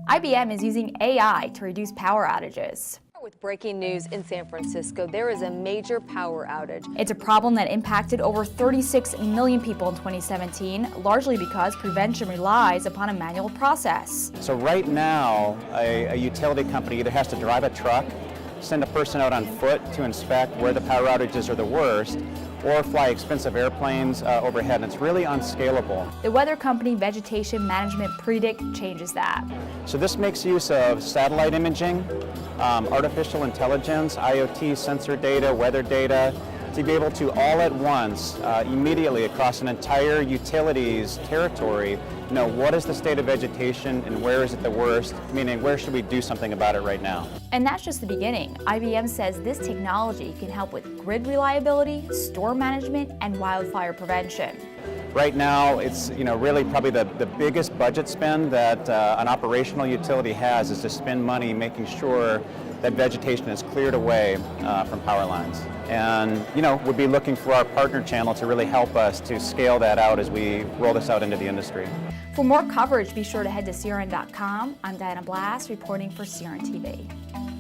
IBM is using AI to reduce power outages. With breaking news in San Francisco, there is a major power outage. It's a problem that impacted over 36 million people in 2017, largely because prevention relies upon a manual process. So right now, a utility company either has to drive a truck, send a person out on foot to inspect where the power outages are the worst, or fly expensive airplanes overhead, and it's really unscalable. The Weather Company Vegetation Management Predict changes that. So this makes use of satellite imaging, artificial intelligence, IoT sensor data, weather data, to be able to all at once, immediately across an entire utility's territory, know what is the state of vegetation and where is it the worst, meaning where should we do something about it right now. And that's just the beginning. IBM says this technology can help with grid reliability, storm management, and wildfire prevention. Right now, it's really probably the biggest budget spend that an operational utility has is to spend money making sure that vegetation is cleared away from power lines. And we'll be looking for our partner channel to really help us to scale that out as we roll this out into the industry. For more coverage, be sure to head to CRN.com. I'm Diana Blass, reporting for CRN TV.